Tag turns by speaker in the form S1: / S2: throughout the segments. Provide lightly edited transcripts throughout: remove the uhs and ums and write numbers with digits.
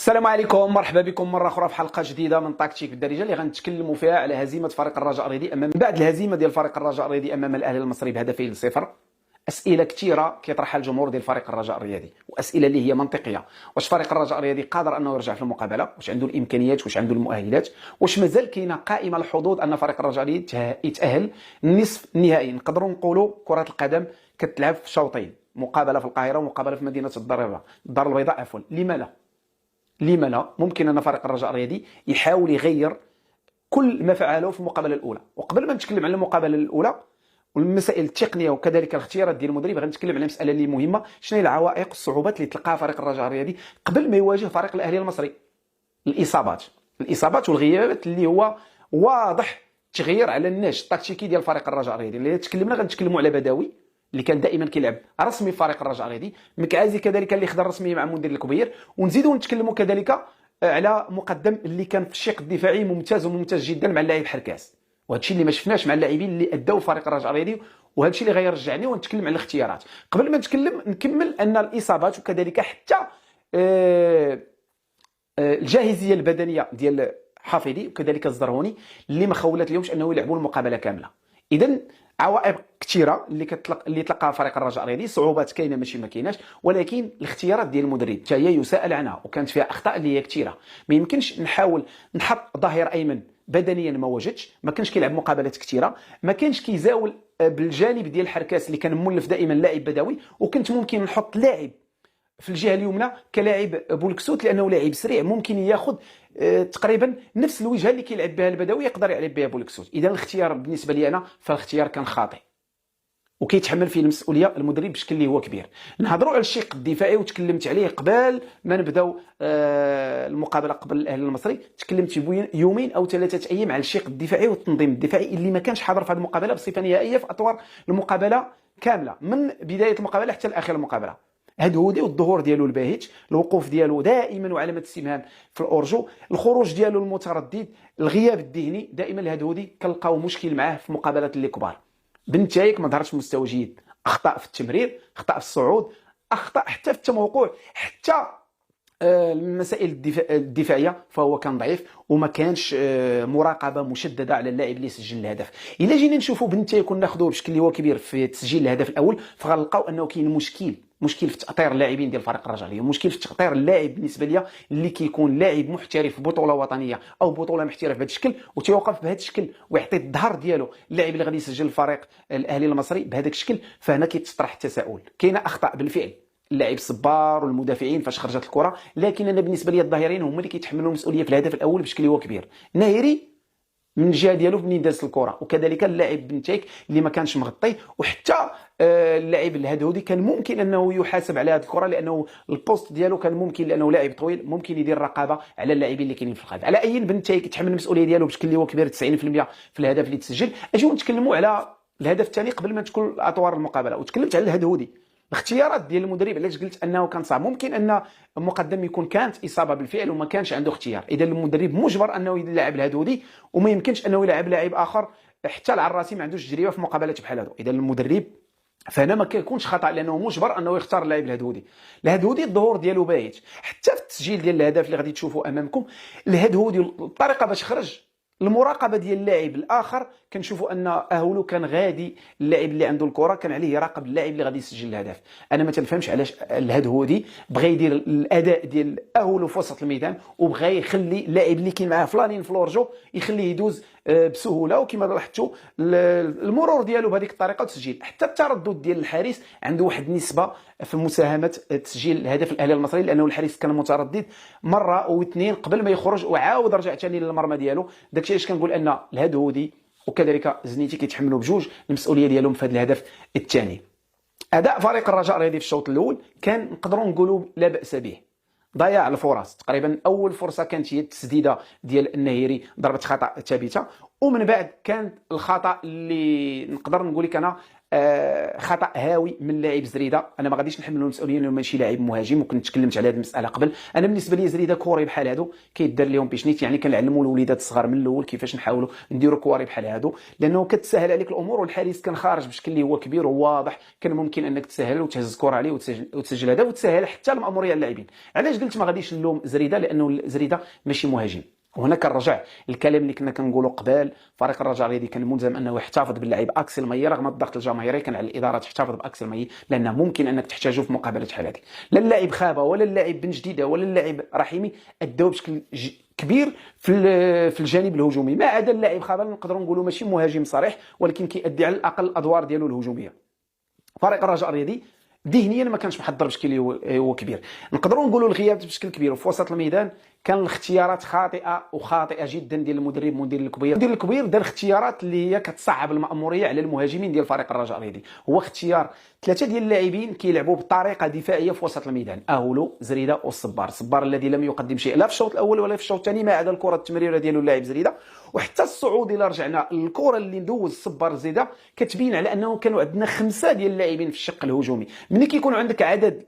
S1: السلام عليكم، مرحبا بكم مره اخرى في حلقه جديده من تكتيك بالدارجه اللي غنتكلموا فيها على هزيمه فريق الرجاء الرياضي من بعد الهزيمه ديال فريق الرجاء الرياضي امام الاهلي المصري بهدفين لصفر. اسئله كثيره كيطرحها الجمهور ديال فريق الرجاء الرياضي، واسئله اللي هي منطقيه. واش فريق الرجاء الرياضي قادر انه يرجع في المقابله؟ واش عنده الامكانيات؟ واش عنده المؤهلات؟ واش مازال كاينه قائمه الحظوظ ان فريق الرجاء الرياضي يتاهل النصف النهائي؟ نقدروا نقولوا كره القدم كتلعب في شوطين، مقابله في القاهره ومقابله في مدينه الدار البيضاء عفوا. لما لا ممكن ان فريق الرجاء الرياضي يحاول يغير كل ما فعله في المقابله الاولى. وقبل ما نتكلم على المقابله الاولى والمسائل التقنيه وكذلك الاختيارات ديال المدرب، غنتكلم على مساله اللي مهمه: شنو هي العوائق والصعوبات اللي تلقاها فريق الرجاء الرياضي قبل ما يواجه فريق الاهلي المصري. الاصابات والغيابات اللي هو واضح تغيير على النهج التكتيكي ديال فريق الرجاء الرياضي. اللي تكلمنا غنتكلموا على بداوي اللي كان دائما كيلعب رسمي في فريق الرجاء الرياضي، مكعازي كذلك اللي خدا رسمي مع المدير الكبير، ونزيدوا نتكلموا كذلك على مقدم اللي كان في الشق الدفاعي ممتاز جدا مع اللاعب حركاس. وهذا الشيء اللي ما شفناش مع اللاعبين اللي اداو فريق الرجاء الرياضي، وهذا الشيء اللي غيرجعني ونتكلم على الاختيارات. قبل ما نكمل ان الاصابات وكذلك حتى الجاهزيه البدنيه ديال حافظي وكذلك الزرهوني اللي ما خولت اليومش انه يلعبوا المقابله كامله. اذا عوائق كثيره اللي تلقاها فريق الرجاء الرياضي، صعوبات كاينه ماشي ما كايناش، ولكن الاختيارات ديال المدرب حتى هي يساءل عنها وكانت فيها اخطاء اللي هي كثيره. ما يمكنش نحاول نحط ظهير ايمن بدنيا ما وجدش، ما كانش كيلعب مقابلات كثيره، ما كانش كيزاول بالجانب ديال حركاس اللي كان مولف دائما لاعب بدوي، وكنت ممكن نحط لاعب في الجهه اليمنى كلاعب بولكسوت لانه لاعب سريع ممكن ياخذ تقريبا نفس الوجهه اللي كيلعب بها البدوي يقدر يلعب بها بولكسوت. اذا الاختيار بالنسبه لي انا فالاختيار كان خاطئ، وكيتحمل فيه المسؤوليه المدرب بشكل اللي هو كبير. نهضروا على الشق الدفاعي وتكلمت عليه قبل ما نبداو المقابله قبل الاهلي المصري. تكلمت يومين او 3 ايام على الشق الدفاعي والتنظيم الدفاعي اللي ما كانش حاضر في هذه المقابله بصفه نهائيه في اطوار المقابله كامله من بدايه المقابله حتى لاخر المقابله. هدهودي والظهور ديالو الباهت، الوقوف ديالو دائما وعلامه استفهام في الاورجو، الخروج ديالو المتردد، الغياب الذهني. دائما الهدهودي كنلقاو مشكل معاه في مقابلات اللي كبار. بنتايك ما ظهرش مستوى جيد، اخطاء في التمرير، اخطاء في الصعود، اخطاء حتى في التموقع، حتى المسائل الدفاعيه فهو كان ضعيف، وما كانش مراقبه مشدده على اللاعب اللي سجل الهدف. الا جينا نشوفوا بنتايك وناخذوه بشكل اللي هو كبير في تسجيل الهدف الاول، فغنلقاو انه كاين مشكل في تاطير اللاعبين ديال فريق الرجاء الرياضي، مشكل في تاطير اللاعب بالنسبه ليا اللي كيكون لاعب محترف في بطوله وطنيه او بطوله محترف بهذا الشكل وتيوقف بهذا الشكل ويعطي الظهر ديالو اللاعب اللي غادي يسجل الفريق الاهلي المصري بهذاك الشكل. فهنا كيتطرح التساؤل. كاينه اخطاء بالفعل اللاعب صبار والمدافعين فاش خرجت الكره، لكن انا بالنسبه لي الظاهرين هما اللي كيتحملوا المسؤوليه في الهدف الاول بشكل هو كبير. ناهري من الجهه ديالو منين داز الكره، وكذلك اللاعب بنتايك اللي ما كانش مغطي، وحتى اللاعب الهدهودي كان ممكن انه يحاسب على هذه الكره لانه البوست ديالو كان ممكن، لانه لاعب طويل ممكن يدير رقابه على اللاعبين اللي كاينين في الخلف. على اي بنتايك يتحمل المسؤوليه ديالو بشكل اللي هو كبير 90% في الهدف اللي تسجل. اجيو نتكلموا على الهدف الثاني قبل ما تكون اطوار المقابله، وتكلمت على الهدهودي. الاختيارات ديال المدرب علاش قلت انه كان صعب؟ ممكن ان مقدم يكون كانت اصابه بالفعل وما كانش عنده اختيار، اذا المدرب مجبر انه يلعب الهدودي وما يمكنش انه يلعب لاعب اخر. حتى العراسي ما عندوش تجربه في مقابلات بحال هادو، اذا المدرب فهنا ما كيكونش خطا لانه مجبر انه يختار اللاعب الهدودي الظهور ديالو بايت. حتى في التسجيل ديال الهدف اللي غادي تشوفوا امامكم، الهدودي الطريقه باش خرج، المراقبه ديال اللاعب الاخر، كنشوفوا ان اهولو كان غادي اللاعب اللي عنده الكره كان عليه يراقب اللاعب اللي غادي يسجل الهدف. انا ما تنفهمش علاش الهدهودي بغى يدير الاداء ديال اهولو في وسط الميدان وبغى يخلي اللاعب اللي كاين معاه فلانين فلورجو يخليه يدوز بسهوله، وكما لاحظتوا المرور ديالو بهذيك الطريقه وتسجيل. حتى التردد ديال الحارس عنده واحد النسبه في مساهمه تسجيل الهدف الاهلي المصري، لانه الحارس كان متردد مره او اثنين قبل ما يخرج وعاود رجع ثاني للمرمى ديالو. داكشي علاش كنقول ان الهدهودي وكذلك زنيتي كيتحملوا بجوج المسؤوليه ديالهم في هذا الهدف الثاني. اداء فريق الرجاء الرياضي في الشوط الاول كان نقدروا نقولوا لا باس به. ضياع الفرص، تقريبا اول فرصه كانت هي التسديده ديال النهيري، ضربه خطا ثابته، ومن بعد كان الخطا اللي نقدر نقول لك انا خطا هاوي من لاعب زريده. انا ما غاديش نحملوا المسؤوليه لانه ماشي لاعب مهاجم، وكنت تكلمت على هذه المساله قبل. انا بالنسبه لي زريده كوري بحال هادو كيدار لهم بيشنيت، يعني كنعلموا الوليدات الصغار من الاول كيفاش نحاولوا نديروا كواري بحال هادو، لانه كتسهل عليك الامور، والحارس كان خارج بشكل اللي هو كبير وواضح، كان ممكن انك تسهل وتهز الكره عليه وتسجل هذا، وتسهل حتى الماموريه اللاعبين. علاش قلت ما غاديش نلوم زريده؟ لانه زريده ماشي مهاجم. وهنا كنرجع الكلام اللي كنا كنقولوا قبل، فريق الرجاء الرياضي كان ملزم انه يحتفظ باللاعب اكسل مي رغم الضغط الجماهيري. كان على الاداره تحتفظ باكسل مي، لانه ممكن انك تحتاجه في مقابله بحال هذه. لا اللاعب خابه ولا اللاعب بن جديده ولا اللاعب رحيمي اداو بشكل كبير في الجانب الهجومي، ما عدا اللاعب خابه نقدروا نقولوا ماشي مهاجم صريح، ولكن كيأدي على الاقل الادوار ديالو الهجوميه. فريق الرجاء الرياضي ذهنيا ما كانش محضر بشكل هو كبير. نقدروا نقولوا الغياب بشكل كبير، وفي وسط الميدان كان الاختيارات خاطئه جدا ديال المدرب مدير الكبير دار اختيارات اللي هي كتصعب المأموريه على المهاجمين ديال فريق الرجاء الرياضي. هو اختيار 3 ديال اللاعبين كيلعبوا بطريقه دفاعيه في وسط الميدان، اهولو زريده والصبار الذي لم يقدم شيء لا في الشوط الاول ولا في الشوط الثاني، ما عدا الكره التمريره ديالو اللاعب زريده. وحتى الصعود الى رجعنا الكره اللي ندوز الصبار زريده كتبين على انه كانوا عندنا 5 ديال اللاعبين في الشق الهجومي. ملي كيكون عندك عدد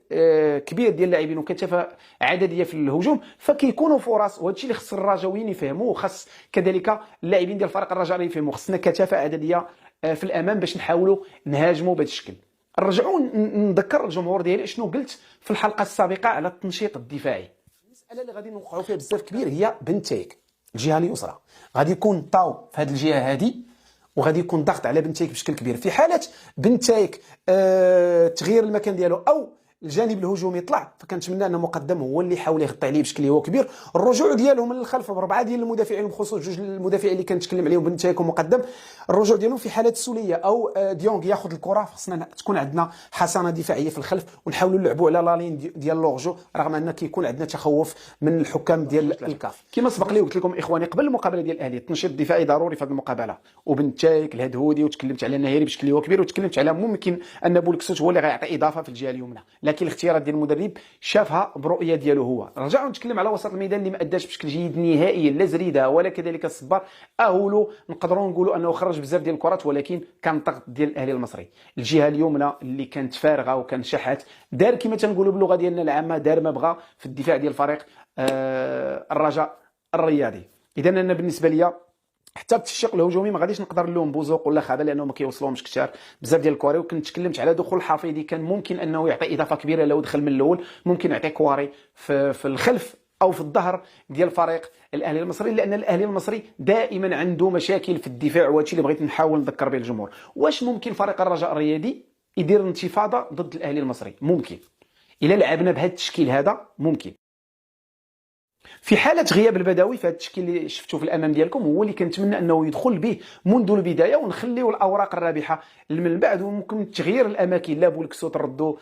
S1: كبير ديال اللاعبين وكثافه عدديه في الهجوم فكيكونوا فرص، وهذا الشيء اللي خص الرجاويين يفهموه، وخص كذلك اللاعبين ديال فريق الرجاء يفهموا. خصنا كثافه عدديه في الامام باش نحاولوا نهاجموا بهذا الشكل. نرجعوا نذكر الجمهور ديالي شنو قلت في الحلقه السابقه على التنشيط الدفاعي. المساله اللي غادي نوقعوا فيها بزاف كبير هي بنتايك الجهه اليسرى، غادي يكون طاو في هذه الجهه هذه، وغادي يكون ضغط على بنتايك بشكل كبير. في حاله بنتايك تغيير المكان ديالو او الجانب الهجومي يطلع، فكنتمنى ان مقدم هو اللي يحاول يغطي عليه بشكل هو كبير. الرجوع ديالهم من الخلف ب4 ديال المدافعين، بخصوص 2 المدافعين اللي كنتكلم عليهم بنتايك ومقدم، الرجوع ديالهم في حاله السوليه او ديونغ ياخذ الكره، خصنا تكون عندنا حصانه دفاعيه في الخلف ونحاولوا نلعبوا على لالين ديال لورجو، رغم ان كيكون عندنا تخوف من الحكام ديال الكاف. كما سبق لي قلت لكم اخواني قبل المقابله ديال الاهلي، التنشيط الدفاعي ضروري في هذه المقابله. وبنتايك الهدهودي، وتكلمت على النهيري بشكل هو كبير، وتكلمت على ممكن ان بولكسوت هو اللي غيعطي اضافه في الجهه اليمنى، لكن الاختيارات ديال المدرب شافها برؤيه ديالو هو. رجعوا نتكلم على وسط الميدان اللي ما اداش بشكل جيد نهائيا، لا زريده ولا كذلك الصبار. اهولو نقدروا نقولوا انه خرج بزاف ديال الكرات، ولكن كان الضغط ديال الاهلي المصري. الجهه اليمنى اللي كانت فارغه وكان شحات دار كما تنقولوا باللغه ديالنا العامه، دار ما بغى في الدفاع ديال فريق الرجاء الرياضي. اذا انا بالنسبه لي حتى في الشق الهجومي ما غاديش نقدر نلوم بوزوق ولا خابه، لانه ما كيوصلهمش كثار بزاف ديال الكواري. وكنت تكلمت على دخول الحفيظي، كان ممكن انه يعطي اضافه كبيره لو دخل من الاول، ممكن يعطي كواري في الخلف او في الظهر ديال فريق الاهلي المصري، لان الاهلي المصري دائما عنده مشاكل في الدفاع، وهذا الشيء اللي بغيت نحاول نذكر به الجمهور. واش ممكن فريق الرجاء الرياضي يدير انتفاضه ضد الاهلي المصري؟ ممكن، الا لعبنا بهذا التشكيل هذا ممكن. في حالة غياب البدوي في هذا التشكيل اللي شفتوه في الامام ديالكم، هو اللي كنتمنى انه يدخل به منذ البدايه، ونخليو الاوراق الرابحه من بعد، وممكن تغيير الاماكن. لا بولكسوت ردوا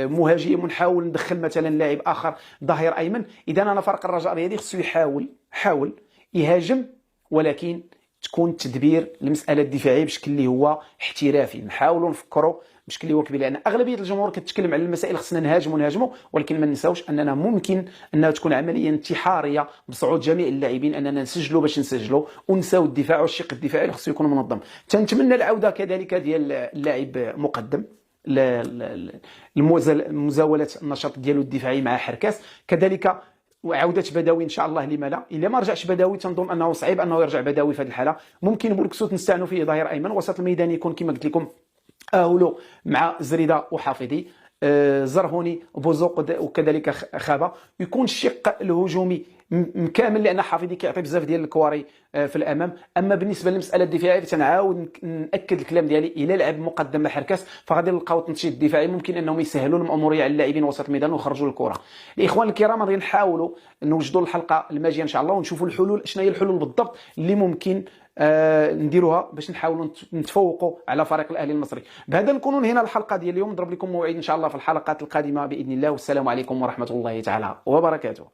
S1: مهاجم، ونحاول ندخل مثلا لاعب اخر ظهير ايمن. اذا انا فريق الرجاء الرياضي خصو يحاول يهاجم، ولكن تكون تدبير المساله الدفاعيه بشكل اللي هو احترافي. نحاولوا نفكروا بشكل اللي هو كبير، لان اغلبيه الجمهور كتكلم على المسائل خصنا نهاجموا، ولكن ما ننساوش اننا ممكن انها تكون عمليه انتحاريه بصعود جميع اللاعبين، اننا نسجلوا باش نسجلوا ونساو الدفاع، والشق الدفاعي اللي خصو يكون منظم. تنتمنى العوده كذلك ديال اللاعب مقدم، مزاوله النشاط ديالو الدفاعي مع حركاس، كذلك وعوده بدوي ان شاء الله. لما لا؟ الا ما رجعش بدوي تنظن انه صعيب انه يرجع بدوي في هذه الحاله. ممكن بولكسوت نستعنوا فيه ظهير ايمن، وسط الميدان يكون كما قلت لكم اهولو مع زريده وحافظي، زرهوني بوزوق وكذلك خابه. يكون الشق الهجومي كامل، لان حافظي كيعطي بزاف ديال الكواري في الامام. اما بالنسبه للمساله الدفاعيه فتنعاود ناكد الكلام ديالي، الى لعب مقدم مع حركاس فغادي نلقاو تنشيط دفاعي، ممكن انهم يسهلوا الماموريه على اللاعبين وسط الميدان ويخرجوا الكره. الاخوان الكرام غادي نحاولوا نوجدوا الحلقه الماجيه ان شاء الله، ونشوفوا الحلول، شنو هي الحلول بالضبط اللي ممكن نديروها باش نحاولوا نتفوقوا على فريق الاهلي المصري. بهذا نكونوا هنا الحلقه ديال اليوم. نضرب لكم موعد ان شاء الله في الحلقات القادمه باذن الله، والسلام عليكم ورحمه الله تعالى وبركاته.